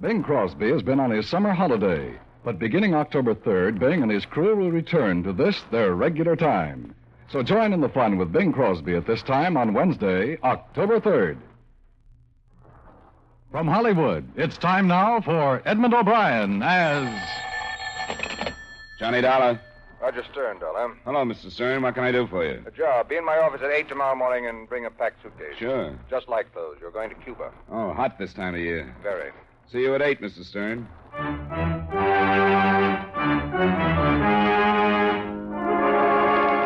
Bing Crosby has been on his summer holiday, but beginning October 3rd, Bing and his crew will return to this, their regular time. So join in the fun with Bing Crosby at this time on Wednesday, October 3rd. From Hollywood, it's time now for Edmund O'Brien as... Johnny Dollar. Roger Stern, Dollar. Hello, Mr. Stern. What can I do for you? A job. Be in my office at 8 tomorrow morning and bring a packed suitcase. Sure. Just like those. You're going to Cuba. Oh, hot this time of year. Very. See you at 8, Mr. Stern.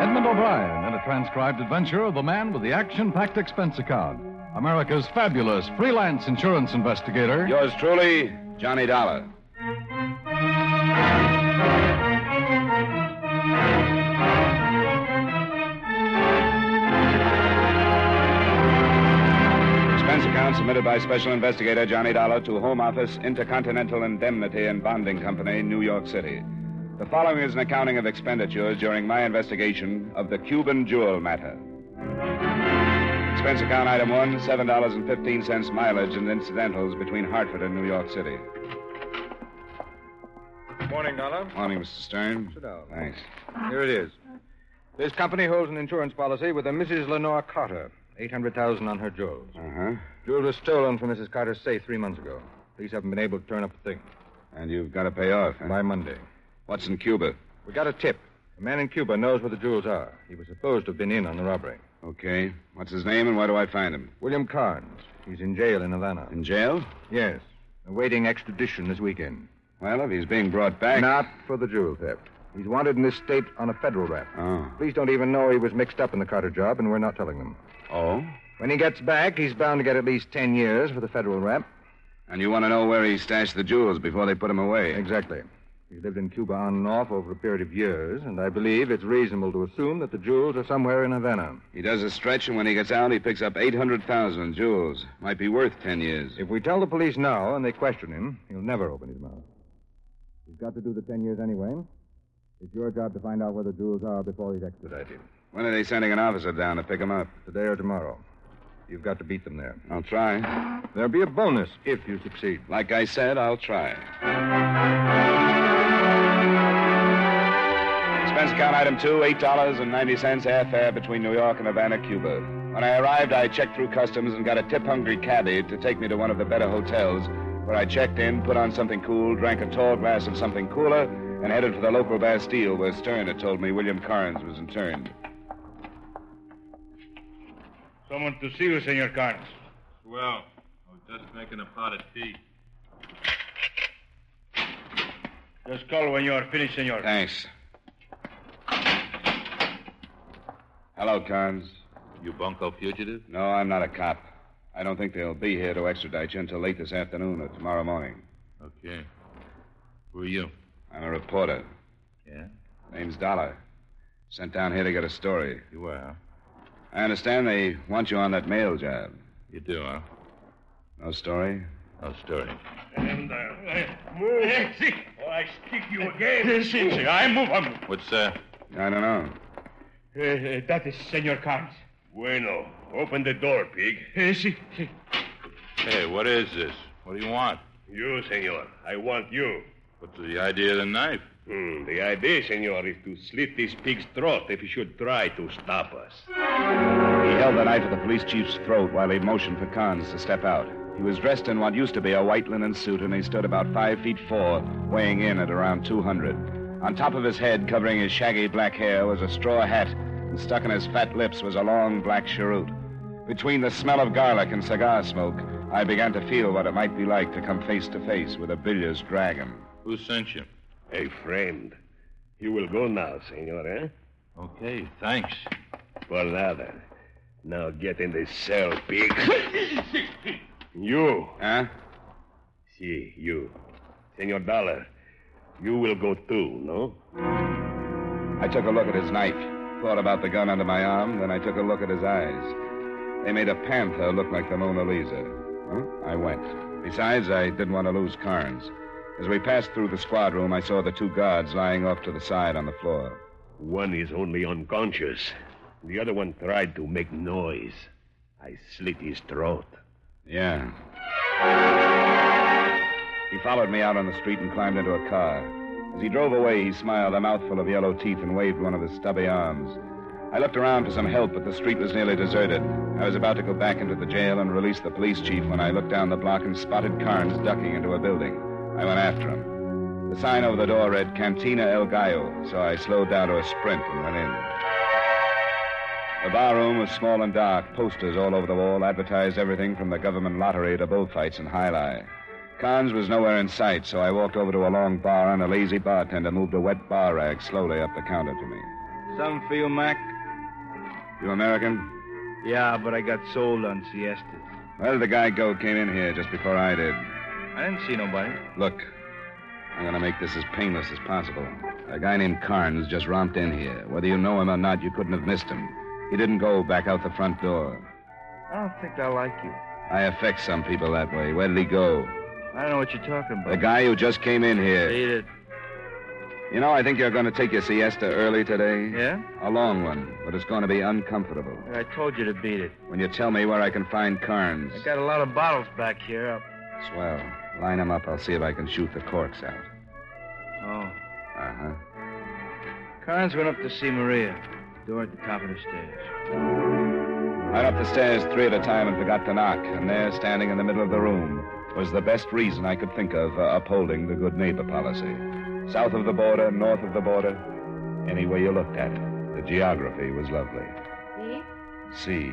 Edmund O'Brien in a transcribed adventure of the man with the action-packed expense account. America's fabulous freelance insurance investigator. Yours truly, Johnny Dollar. Expense account submitted by Special Investigator Johnny Dollar to Home Office, Intercontinental Indemnity and Bonding Company, New York City. The following is an accounting of expenditures during my investigation of the Cuban jewel matter. Expense account item 1, $7.15 mileage and incidentals between Hartford and New York City. Morning, Dollar. Morning, Mr. Stern. Sit down. Thanks. Here it is. This company holds an insurance policy with a Mrs. Lenore Carter. $800,000 on her jewels. Uh-huh. Jewels were stolen from Mrs. Carter's safe 3 months ago. Police haven't been able to turn up a thing. And you've got to pay off, huh? By Monday. What's in Cuba? We got a tip. A man in Cuba knows where the jewels are. He was supposed to have been in on the robbery. Okay. What's his name and where do I find him? William Carnes. He's in jail in Havana. In jail? Yes. Awaiting extradition this weekend. Well, if he's being brought back... Not for the jewel theft. He's wanted in this state on a federal rap. Oh. Police don't even know he was mixed up in the Carter job, and we're not telling them. Oh? When he gets back, he's bound to get at least 10 years for the federal rap. And you want to know where he stashed the jewels before they put him away? Exactly. He's lived in Cuba on and off over a period of years, and I believe it's reasonable to assume that the jewels are somewhere in Havana. He does a stretch, and when he gets out, he picks up 800,000 in jewels. Might be worth 10 years. If we tell the police now and they question him, he'll never open his mouth. He's got to do the 10 years anyway. It's your job to find out where the jewels are before he's extradited. When are they sending an officer down to pick him up? Today or tomorrow. You've got to beat them there. I'll try. There'll be a bonus if you succeed. Like I said, I'll try. Expense account item 2, $8.90 airfare between New York and Havana, Cuba. When I arrived, I checked through customs and got a tip-hungry cabbie to take me to one of the better hotels, where I checked in, put on something cool, drank a tall glass of something cooler, and headed for the local Bastille where Stern had told me William Carnes was interned. Someone to see you, Senor Carnes. Well, I was just making a pot of tea. Just call when you are finished, senor. Thanks. Hello, Carnes. You bunco fugitive? No, I'm not a cop. I don't think they'll be here to extradite you until late this afternoon or tomorrow morning. Okay. Who are you? I'm a reporter. Yeah? Name's Dollar. Sent down here to get a story. You are? I understand they want you on that mail job. You do, huh? No story? No story. And, move. See. Oh, I stick you again. See. I move. What's that? I don't know. That is Senor Carnes. Bueno. Open the door, pig. See. Hey, what is this? What do you want? You, senor. I want you. What's the idea of the knife? The idea, senor, is to slit this pig's throat if he should try to stop us. He held the knife at the police chief's throat while he motioned for Carnes to step out. He was dressed in what used to be a white linen suit, and he stood about 5'4", weighing in at around 200. On top of his head, covering his shaggy black hair, was a straw hat, and stuck in his fat lips was a long black cheroot. Between the smell of garlic and cigar smoke, I began to feel what it might be like to come face to face with a billiards dragon. Who sent you? A friend. You will go now, senor, eh? Okay, thanks. Por nada. Now get in the cell, pig. You. Huh? Si, you. Senor Dollar, you will go too, no? I took a look at his knife, thought about the gun under my arm, then I took a look at his eyes. They made a panther look like the Mona Lisa. Well, I went. Besides, I didn't want to lose Carnes. As we passed through the squad room, I saw the 2 guards lying off to the side on the floor. One is only unconscious. The other one tried to make noise. I slit his throat. Yeah. He followed me out on the street and climbed into a car. As he drove away, he smiled, a mouthful of yellow teeth, and waved one of his stubby arms. I looked around for some help, but the street was nearly deserted. I was about to go back into the jail and release the police chief when I looked down the block and spotted Carnes ducking into a building. I went after him. The sign over the door read Cantina El Gallo, so I slowed down to a sprint and went in. The barroom was small and dark. Posters all over the wall advertised everything from the government lottery to bullfights and jai-alai. Carnes was nowhere in sight, so I walked over to a long bar, and a lazy bartender moved a wet bar rag slowly up the counter to me. Something for you, Mac? You American? Yeah, but I got sold on siestas. Well, the guy came in here just before I did. I didn't see nobody. Look, I'm going to make this as painless as possible. A guy named Carnes just romped in here. Whether you know him or not, you couldn't have missed him. He didn't go back out the front door. I don't think I like you. I affect some people that way. Where did he go? I don't know what you're talking about. The guy who just came in here. Beat it. You know, I think you're going to take your siesta early today. Yeah? A long one, but it's going to be uncomfortable. I told you to beat it. When you tell me where I can find Carnes. I got a lot of bottles back here. Swell. Line them up. I'll see if I can shoot the corks out. Oh. Uh-huh. Carnes went up to see Maria. Door at the top of the stairs. I went up the stairs 3 at a time and forgot to knock. And there, standing in the middle of the room, was the best reason I could think of for upholding the good neighbor policy. South of the border, north of the border, any way you looked at it, the geography was lovely. See?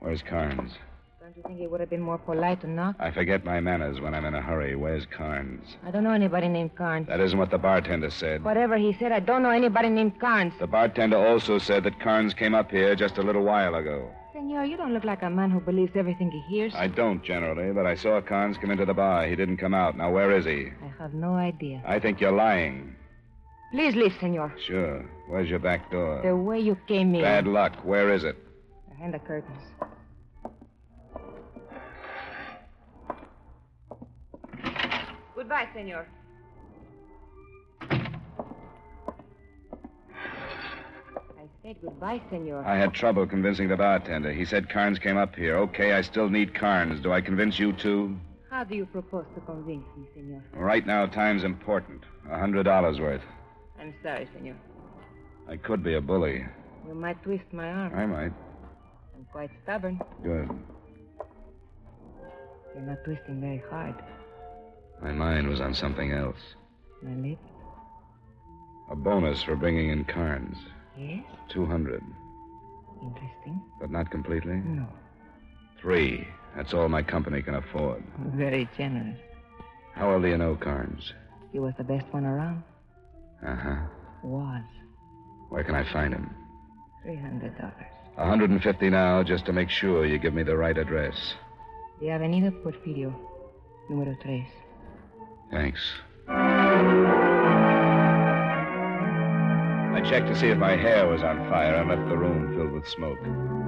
Where's Carnes? Don't you think it would have been more polite to knock? I forget my manners when I'm in a hurry. Where's Carnes? I don't know anybody named Carnes. That isn't what the bartender said. Whatever he said, I don't know anybody named Carnes. The bartender also said that Carnes came up here just a little while ago. Senor, you don't look like a man who believes everything he hears. I don't, generally, but I saw Carnes come into the bar. He didn't come out. Now, where is he? I have no idea. I think you're lying. Please leave, senor. Sure. Where's your back door? The way you came in. Bad luck. Where is it? Behind the curtains. Goodbye, senor. I said goodbye, senor. I had trouble convincing the bartender. He said Carnes came up here. Okay, I still need Carnes. Do I convince you, too? How do you propose to convince me, senor? Right now, time's important. $100 worth. I'm sorry, senor. I could be a bully. You might twist my arm. I might. I'm quite stubborn. Good. You're not twisting very hard. My mind was on something else. My lips? A bonus for bringing in Carnes. Yes? 200. Interesting. But not completely? No. 3. That's all my company can afford. Very generous. How well do you know Carnes? He was the best one around. Uh-huh. Was. Where can I find him? $300. 150 now, just to make sure you give me the right address. The Avenida Porfirio, número 3. Thanks. I checked to see if my hair was on fire and left the room filled with smoke.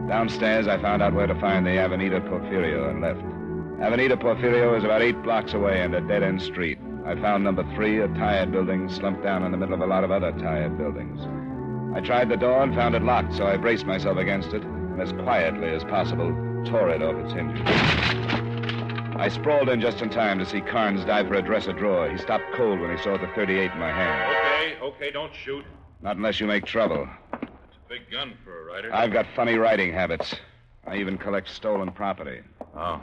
Downstairs, I found out where to find the Avenida Porfirio and left. Avenida Porfirio is about 8 blocks away and a dead-end street. I found number 3, a tired building, slumped down in the middle of a lot of other tired buildings. I tried the door and found it locked, so I braced myself against it and as quietly as possible tore it off its hinges. I sprawled in just in time to see Carnes dive for a dresser drawer. He stopped cold when he saw the .38 in my hand. Okay, don't shoot. Not unless you make trouble. That's a big gun for a writer. I've got funny writing habits. I even collect stolen property. Oh,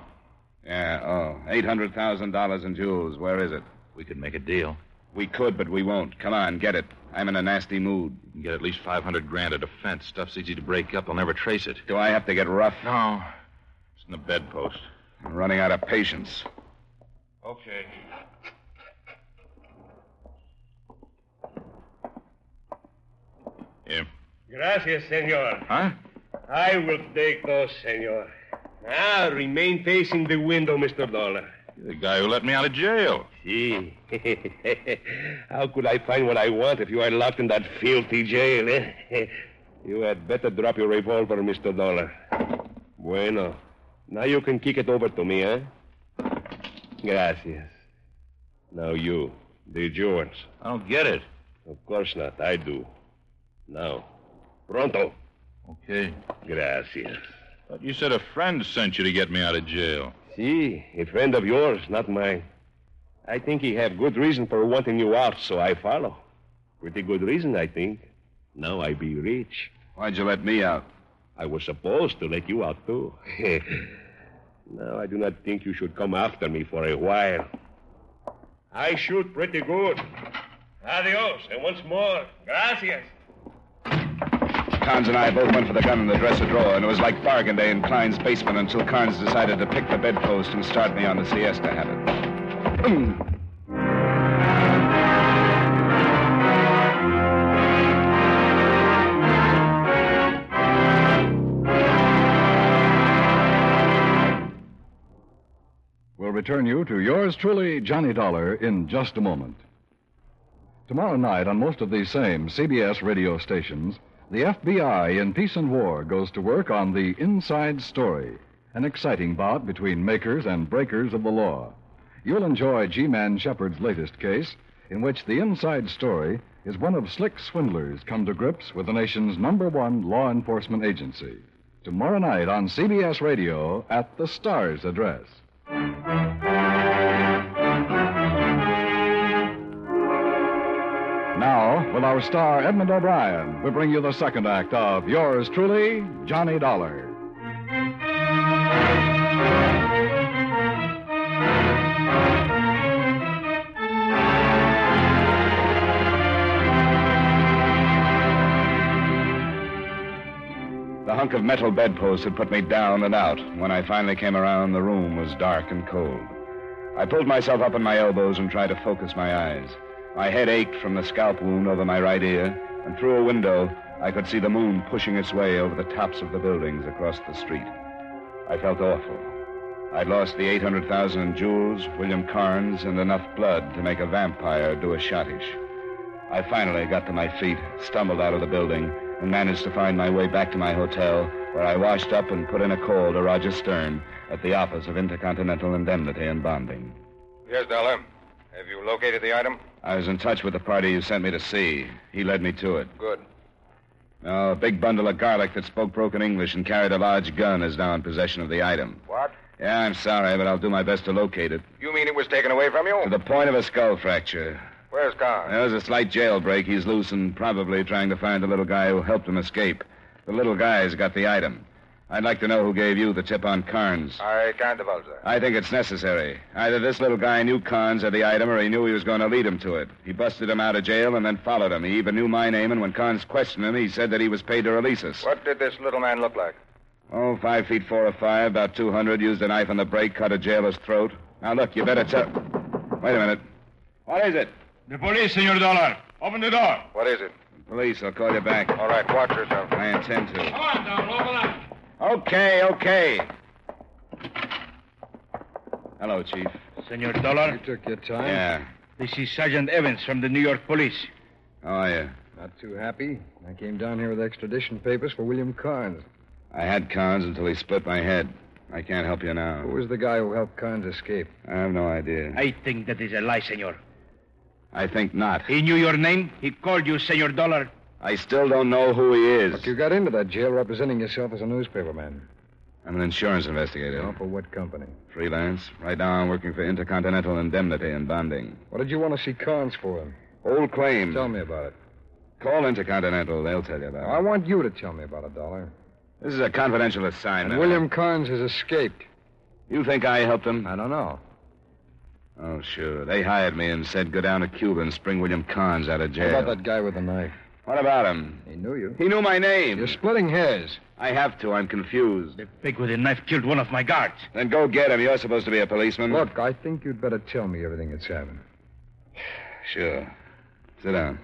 Yeah, $800,000 in jewels. Where is it? we could make a deal. We could, but we won't. Come on, get it. I'm in a nasty mood. You can get at least $500,000 at a fence. Stuff's easy to break up. They'll never trace it. Do I have to get rough? No, it's in the bedpost. I'm running out of patience. Okay. Here. Gracias, senor. Huh? I will take those, senor. Ah, remain facing the window, Mr. Dollar. You're the guy who let me out of jail. See. How could I find what I want if you are locked in that filthy jail, eh? You had better drop your revolver, Mr. Dollar. Bueno. Now you can kick it over to me, eh? Gracias. Now you. Did yours. I don't get it. Of course not. I do. Now. Pronto. Okay. Gracias. But you said a friend sent you to get me out of jail. See, a friend of yours, not mine. I think he have good reason for wanting you out, so I follow. Pretty good reason, I think. Now I be rich. Why'd you let me out? I was supposed to let you out, too. Now, I do not think you should come after me for a while. I shoot pretty good. Adios, and once more, gracias. Carnes and I both went for the gun in the dresser drawer, and it was like bargain day in Klein's basement until Carnes decided to pick the bedpost and start me on the siesta habit. We'll return you to yours truly, Johnny Dollar, in just a moment. Tomorrow night, on most of these same CBS radio stations, the FBI in Peace and War goes to work on The Inside Story, an exciting bout between makers and breakers of the law. You'll enjoy G-Man Shepard's latest case, in which the inside story is one of slick swindlers come to grips with the nation's #1 law enforcement agency. Tomorrow night on CBS Radio at the Star's address. Now, with our star Edmund O'Brien, we bring you the second act of yours truly, Johnny Dollar. The hunk of metal bedpost had put me down and out. When I finally came around, the room was dark and cold. I pulled myself up on my elbows and tried to focus my eyes. My head ached from the scalp wound over my right ear, and through a window, I could see the moon pushing its way over the tops of the buildings across the street. I felt awful. I'd lost the 800,000 in jewels, William Carnes, and enough blood to make a vampire do a schottish. I finally got to my feet, stumbled out of the building, and managed to find my way back to my hotel, where I washed up and put in a call to Roger Stern at the Office of Intercontinental Indemnity and Bonding. Yes, Dollar. Have you located the item? I was in touch with the party you sent me to see. He led me to it. Good. Now, a big bundle of garlic that spoke broken English and carried a large gun is now in possession of the item. What? Yeah, I'm sorry, but I'll do my best to locate it. You mean it was taken away from you? To the point of a skull fracture. Where's Carnes? There was a slight jailbreak. He's loose and probably trying to find the little guy who helped him escape. The little guy's got the item. I'd like to know who gave you the tip on Carnes. I can't divulge that. I think it's necessary. Either this little guy knew Carnes had the item or he knew he was going to lead him to it. He busted him out of jail and then followed him. He even knew my name, and when Carnes questioned him, he said that he was paid to release us. What did this little man look like? Oh, 5 feet 4 or 5, about 200, used a knife on the break, cut a jailer's throat. Now, look, you better tell... Wait a minute. What is it? The police, Senor Dollar. Open the door. What is it? The police. I'll call you back. All right, watch yourself. I intend to. Come on, Dollar, open up. Okay. Hello, Chief. Senor Dollar, You took your time. Yeah. this is Sergeant Evans from the New York Police. How are you? Not too happy. I came down here with extradition papers for William Carnes. I had Carnes until he split my head. I can't help you now. Who was the guy who helped Carnes escape? I have no idea. I think that is a lie, senor. I think not. He knew your name. He called you Senor Dollar. I still don't know who he is. Look, you got into that jail representing yourself as a newspaperman. I'm an insurance investigator. Oh, for what company? Freelance. Right now I'm working for Intercontinental Indemnity and Bonding. What did you want to see Carnes for? Old claim. Tell me about it. Call Intercontinental. They'll tell you about I it. want you to tell me about it, Dollar. This is a confidential assignment. And William Carnes has escaped. You think I helped him? I don't know. Oh, sure. They hired me and said go down to Cuban and spring William Carnes out of What jail. about that guy with the knife? What about him? He knew you. He knew my name. You're splitting hairs. I have to. I'm confused. The pig with the knife killed one of my guards. Then go get him. You're supposed to be a policeman. Look, I think you'd better tell me everything that's happened. Sure. Sit down.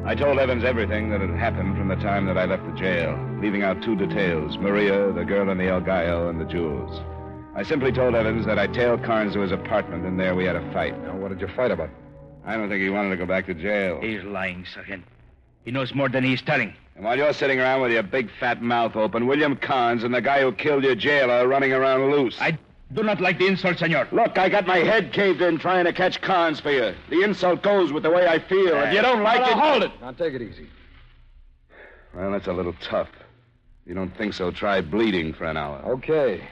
I told Evans everything that had happened from the time that I left the jail, leaving out 2 details, Maria, the girl in the El Gallo, and the jewels. I simply told Evans that I tailed Carnes to his apartment, and there we had a fight. Now, what did you fight about? I don't think he wanted to go back to jail. He's lying, Sergeant. He knows more than he's telling. And while you're sitting around with your big fat mouth open, William Carnes and the guy who killed your jailer are running around loose. I do not like the insult, senor. Look, I got my head caved in trying to catch Carnes for you. The insult goes with the way I feel. If you don't like it... Hold it. Now, take it easy. Well, that's a little tough. If you don't think so, try bleeding for an hour. Okay.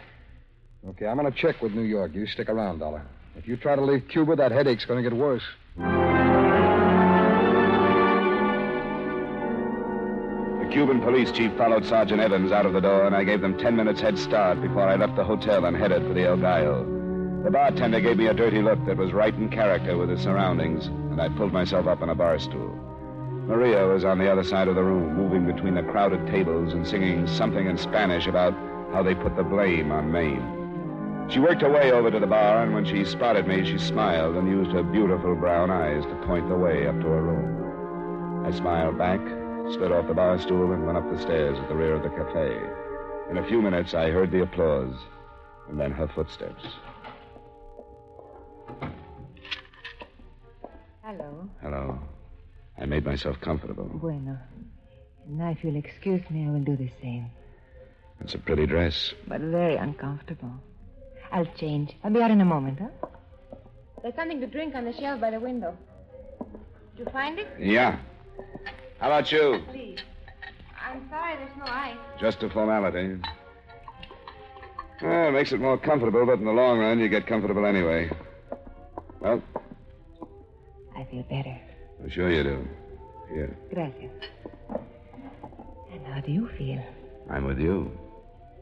Okay, I'm going to check with New York. You stick around, Dollar. If you try to leave Cuba, that headache's going to get worse. The Cuban police chief followed Sergeant Evans out of the door, and I gave them 10 minutes head start before I left the hotel and headed for the El Gallo. The bartender gave me a dirty look that was right in character with his surroundings, and I pulled myself up on a bar stool. Maria was on the other side of the room, moving between the crowded tables and singing something in Spanish about how they put the blame on Maine. She worked her way over to the bar, and when she spotted me, she smiled and used her beautiful brown eyes to point the way up to her room. I smiled back, slid off the bar stool, and went up the stairs at the rear of the cafe. In a few minutes, I heard the applause, and then her footsteps. Hello. Hello. I made myself comfortable. Bueno. Now, if you'll excuse me, I will do the same. It's a pretty dress. But very uncomfortable. I'll change. I'll be out in a moment, huh? There's something to drink on the shelf by the window. Did you find it? Yeah. How about you? Please. I'm sorry there's no ice. Just a formality. Well, it makes it more comfortable, but in the long run, you get comfortable anyway. Well? I feel better. I'm sure you do. Here. Gracias. And how do you feel? I'm with you.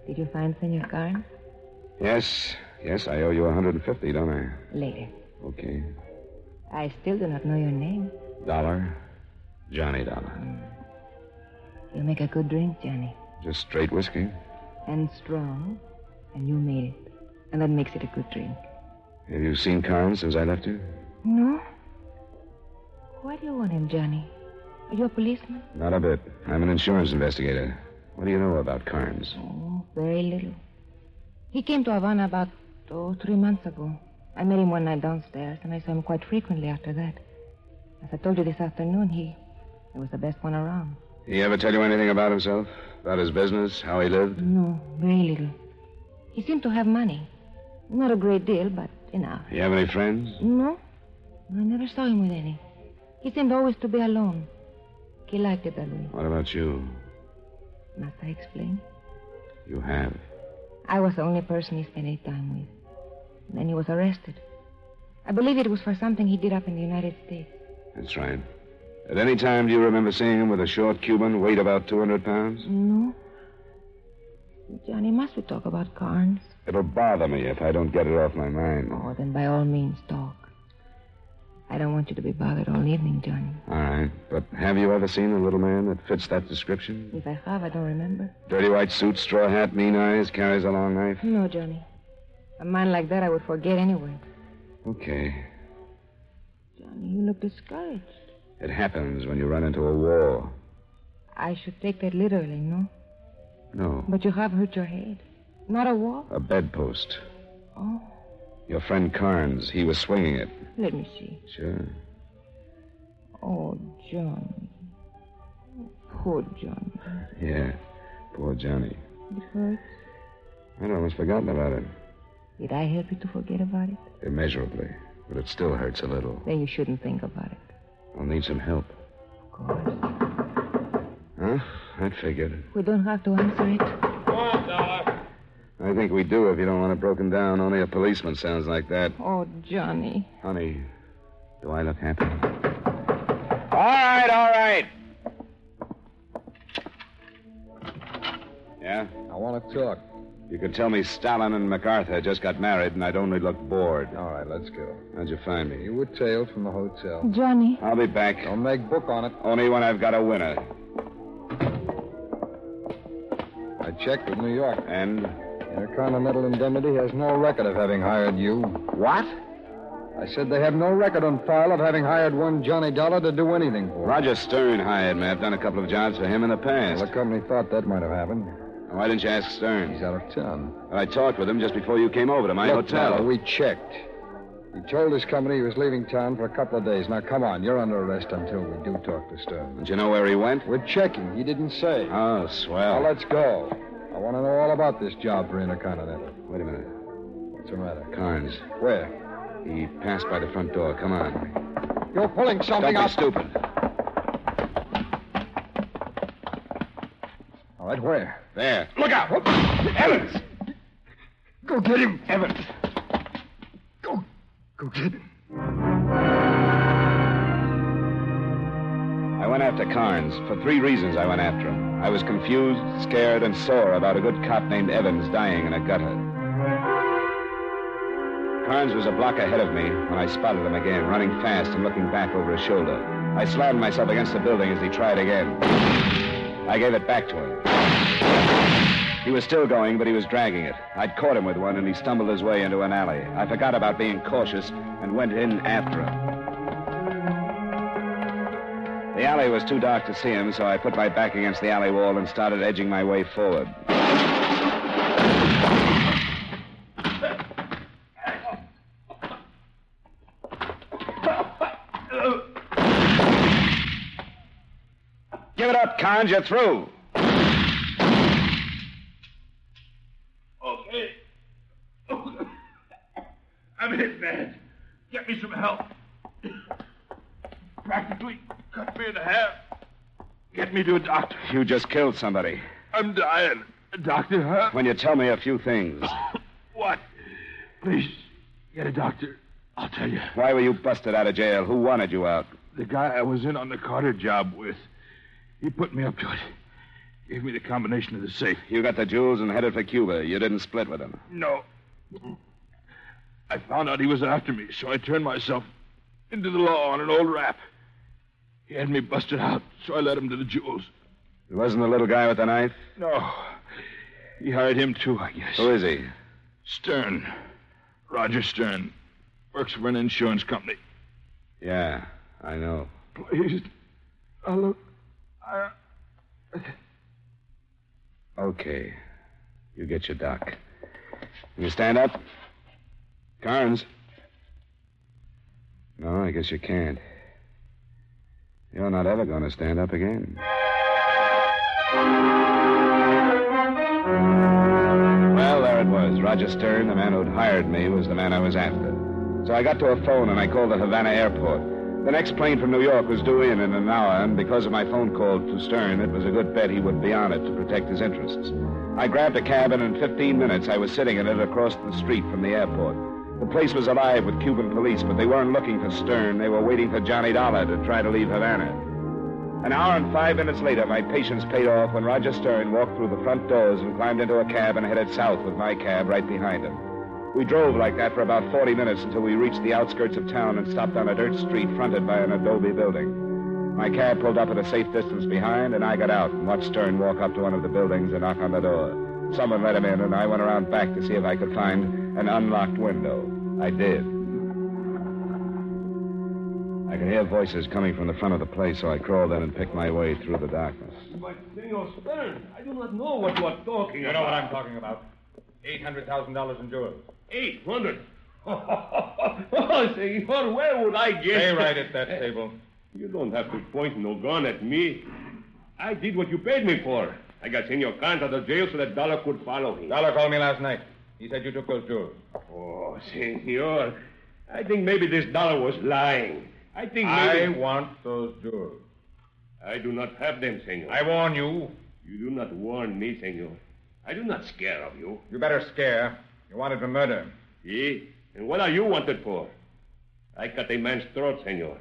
Did you find Senor Carnes? Yes, I owe you 150, don't I? Later. Okay. I still do not know your name. Dollar. Johnny Dollar. You make a good drink, Johnny. Just straight whiskey. And strong. And you made it. And that makes it a good drink. Have you seen Carnes since I left you? No. Why do you want him, Johnny? Are you a policeman? Not a bit. I'm an insurance investigator. What do you know about Carnes? Oh, very little. He came to Havana about, 3 months ago. I met him one night downstairs, and I saw him quite frequently after that. As I told you this afternoon, he was the best one around. He ever tell you anything about himself? About his business? How he lived? No, very little. He seemed to have money. Not a great deal, but enough. You have any friends? No. I never saw him with any. He seemed always to be alone. He liked it that way. What about you? Must I explain? You have. I was the only person he spent any time with. Then he was arrested. I believe it was for something he did up in the United States. That's right. At any time, do you remember seeing him with a short Cuban, weight about 200 pounds? No. Johnny, must we talk about Carnes? It'll bother me if I don't get it off my mind. Oh, then by all means, talk. I don't want you to be bothered all evening, Johnny. All right. But have you ever seen a little man that fits that description? If I have, I don't remember. Dirty white suit, straw hat, mean eyes, carries a long knife? No, Johnny. A man like that I would forget anyway. Okay. Johnny, you look discouraged. It happens when you run into a wall. I should take that literally, no? No. But you have hurt your head. Not a wall? A bedpost. Oh, Your friend Carnes, he was swinging it. let me see. Sure. Oh, Johnny. Poor Johnny. Yeah. Poor Johnny. It hurts. I'd almost forgotten about it. Did I help you to forget about it? Immeasurably. But it still hurts a little. Then you shouldn't think about it. I'll need some help. Of course. Huh? I'd figured. We don't have to answer it. I think we do if you don't want it broken down. Only a policeman sounds like that. Oh, Johnny. Honey, do I look happy? All right. Yeah? I want to talk. You could tell me Stalin and MacArthur just got married and I'd only look bored. All right, let's go. How'd you find me? You were tailed from the hotel. Johnny. I'll be back. Don't make book on it. Only when I've got a winner. I checked with New York. And? Intercontinental Indemnity has no record of having hired you. What? I said they have no record on file of having hired one Johnny Dollar to do anything for. Roger Stern hired me. I've done a couple of jobs for him in the past. Well, the company thought that might have happened. Why didn't you ask Stern? He's out of town. I talked with him just before you came over to my Look, hotel. Dollar, we checked. He told his company he was leaving town for a couple of days. Now, come on. You're under arrest until we do talk to Stern. Did you know where he went? We're checking. He didn't say. Oh, swell. Now, let's go. I want to know all about this job for Intercontinental. Wait a minute. What's the matter? Carnes. Where? He passed by the front door. Come on. You're pulling something Don't be out. stupid. All right, where? There. Look out! Evans! Go get him, Evans. Go get him. I went after Carnes. For 3 reasons I went after him. I was confused, scared, and sore about a good cop named Evans dying in a gutter. Carnes was a block ahead of me when I spotted him again, running fast and looking back over his shoulder. I slammed myself against the building as he tried again. I gave it back to him. He was still going, but he was dragging it. I'd caught him with one, and he stumbled his way into an alley. I forgot about being cautious and went in after him. The alley was too dark to see him, so I put my back against the alley wall and started edging my way forward. Give it up, Carnes. You're through. Okay. I'm hit bad. Get me some help. Practically cut me in half. Get me to a doctor. You just killed somebody. I'm dying. A doctor, huh? When you tell me a few things. What? Please, get a doctor. I'll tell you. Why were you busted out of jail? Who wanted you out? The guy I was in on the Carter job with. He put me up to it. Gave me the combination of the safe. You got the jewels and headed for Cuba. You didn't split with him. No. I found out he was after me, so I turned myself into the law on an old rap. He had me busted out, so I led him to the jewels. It wasn't the little guy with the knife? No. He hired him, too, I guess. Who is he? Stern. Roger Stern. Works for an insurance company. Yeah, I know. Please. Look. Okay. You get your doc. Can you stand up? Carnes? No, I guess you can't. You're not ever going to stand up again. Well, there it was. Roger Stern, the man who'd hired me, was the man I was after. So I got to a phone and I called the Havana airport. The next plane from New York was due in an hour, and because of my phone call to Stern, it was a good bet he would be on it to protect his interests. I grabbed a cab, and in 15 minutes I was sitting in it across the street from the airport. The place was alive with Cuban police, but they weren't looking for Stern. They were waiting for Johnny Dollar to try to leave Havana. An hour and 5 minutes later, my patience paid off when Roger Stern walked through the front doors and climbed into a cab and headed south with my cab right behind him. We drove like that for about 40 minutes until we reached the outskirts of town and stopped on a dirt street fronted by an adobe building. My cab pulled up at a safe distance behind, and I got out and watched Stern walk up to one of the buildings and knock on the door. Someone let him in, and I went around back to see if I could find an unlocked window. I did. I could hear voices coming from the front of the place, so I crawled in and picked my way through the darkness. But, Senor Stern, I do not know what you are talking about. You know what I'm talking about. $800,000 in jewels. 800? Oh, senor, where would I get... Stay right at that table. You don't have to point no gun at me. I did what you paid me for. I got Senor Carnes out of jail so that Dollar could follow him. Dollar called me last night. He said you took those jewels. Oh, senor, I think maybe this Dollar was lying. I think maybe... I want those jewels. I do not have them, senor. I warn you. You do not warn me, senor. I do not scare of you. You better scare. You wanted for murder. See? And what are you wanted for? I cut a man's throat, senor.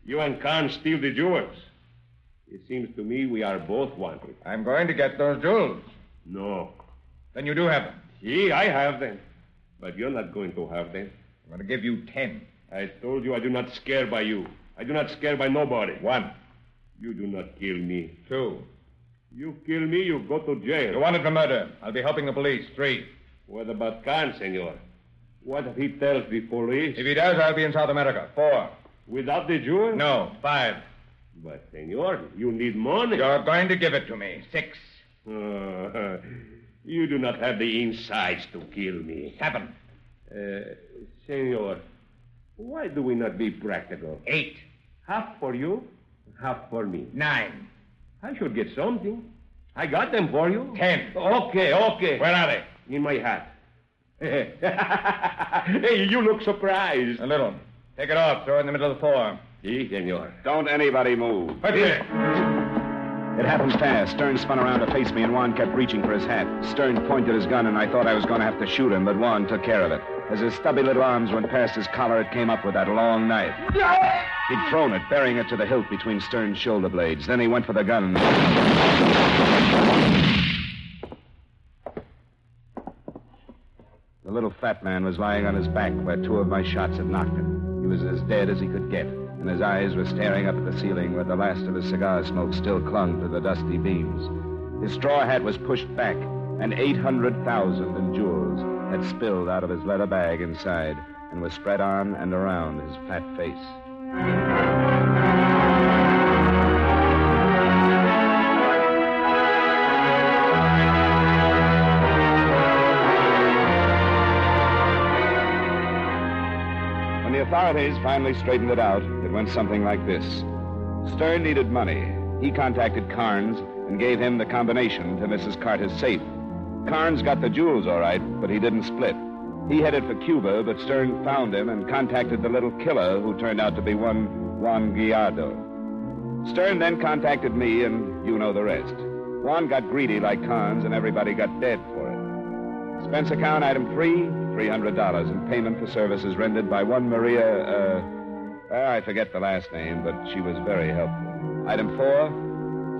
You and Khan steal the jewels. It seems to me we are both wanted. I'm going to get those jewels. No. Then you do have them. See, I have them. But you're not going to have them. I'm going to give you 10. I told you I do not scare by you. I do not scare by nobody. 1. You do not kill me. 2. You kill me, you go to jail. You wanted for murder. I'll be helping the police. 3. What about Khan, senor? What if he tells the police? If he does, I'll be in South America. 4. Without the jewel? No. 5. But, senor, you need money. You're going to give it to me. 6. You do not have the insides to kill me. 7. Senor, why do we not be practical? 8. Half for you, half for me. 9. I should get something. I got them for you. 10. Okay. Where are they? In my hat. Hey, you look surprised. A little. Take it off. Throw it in the middle of the floor. Si, senor. Don't anybody move. What's it? It happened fast. Stern spun around to face me, and Juan kept reaching for his hat. Stern pointed his gun, and I thought I was going to have to shoot him, but Juan took care of it. As his stubby little arms went past his collar, it came up with that long knife. He'd thrown it, burying it to the hilt between Stern's shoulder blades. Then he went for the gun. The little fat man was lying on his back where two of my shots had knocked him. He was as dead as he could get, and his eyes were staring up at the ceiling where the last of his cigar smoke still clung to the dusty beams. His straw hat was pushed back, and 800,000 in jewels had spilled out of his leather bag inside and was spread on and around his fat face. When the authorities finally straightened it out, it went something like this. Stern needed money. He contacted Carnes and gave him the combination to Mrs. Carter's safe. Carnes got the jewels all right, but he didn't split. He headed for Cuba, but Stern found him and contacted the little killer who turned out to be one Juan Guiardo. Stern then contacted me, and you know the rest. Juan got greedy like Carnes, and everybody got dead for it. Expense account item 3, $300 in payment for services rendered by one Maria, I forget the last name, but she was very helpful. Item 4,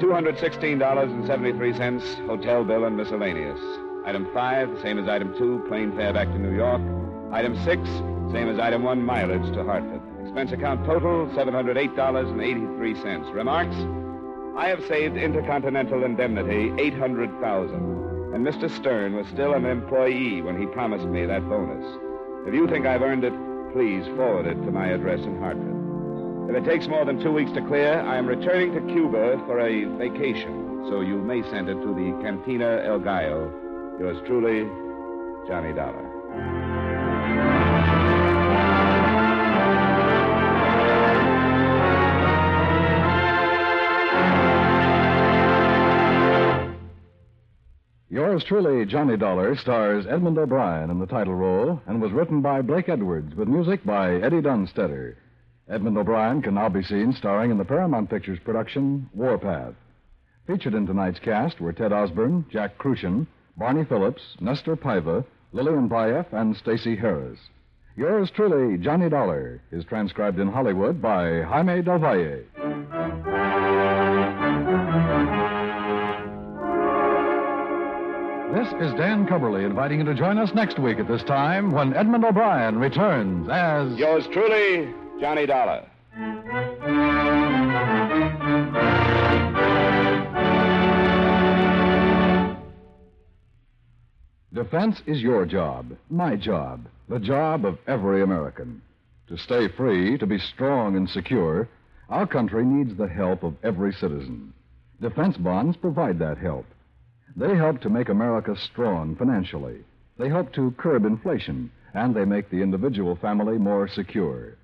$216.73, hotel bill and miscellaneous. Item 5, same as item 2, plane fare back to New York. Item 6, same as item 1, mileage to Hartford. Expense account total, $708.83. Remarks? I have saved Intercontinental Indemnity $800,000, and Mr. Stern was still an employee when he promised me that bonus. If you think I've earned it, please forward it to my address in Hartford. If it takes more than 2 weeks to clear, I am returning to Cuba for a vacation, so you may send it to the Cantina El Gallo. Yours truly, Johnny Dollar. Yours truly, Johnny Dollar, stars Edmund O'Brien in the title role and was written by Blake Edwards with music by Eddie Dunstetter. Edmund O'Brien can now be seen starring in the Paramount Pictures production, Warpath. Featured in tonight's cast were Ted Osborne, Jack Crucian, Barney Phillips, Nestor Paiva, Lillian Baeff, and Stacey Harris. Yours truly, Johnny Dollar, is transcribed in Hollywood by Jaime Del Valle. This is Dan Coverly inviting you to join us next week at this time when Edmund O'Brien returns as... Yours truly, Johnny Dollar. Defense is your job, my job, the job of every American. To stay free, to be strong and secure, our country needs the help of every citizen. Defense bonds provide that help. They help to make America strong financially. They help to curb inflation, and they make the individual family more secure.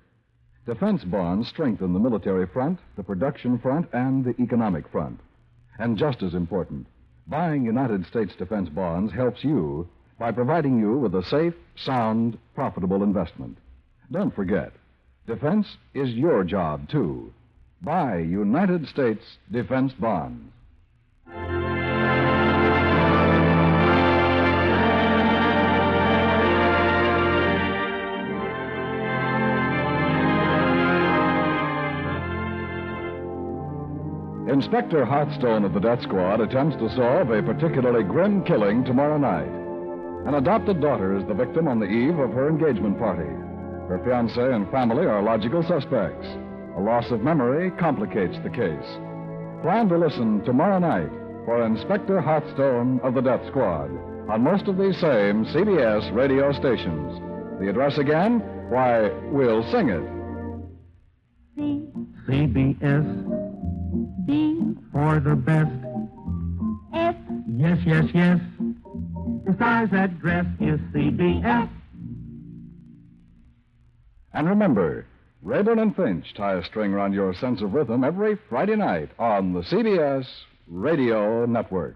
Defense bonds strengthen the military front, the production front, and the economic front. And just as important, buying United States defense bonds helps you by providing you with a safe, sound, profitable investment. Don't forget, defense is your job, too. Buy United States defense bonds. Inspector Hearthstone of the Death Squad attempts to solve a particularly grim killing tomorrow night. An adopted daughter is the victim on the eve of her engagement party. Her fiancé and family are logical suspects. A loss of memory complicates the case. Plan to listen tomorrow night for Inspector Hearthstone of the Death Squad on most of these same CBS radio stations. The address again? Why, we'll sing it. CBS. D for the best. F. Yes, yes, yes. The stars that dress is CBS. And remember, Rayburn and Finch tie a string around your sense of rhythm every Friday night on the CBS Radio Network.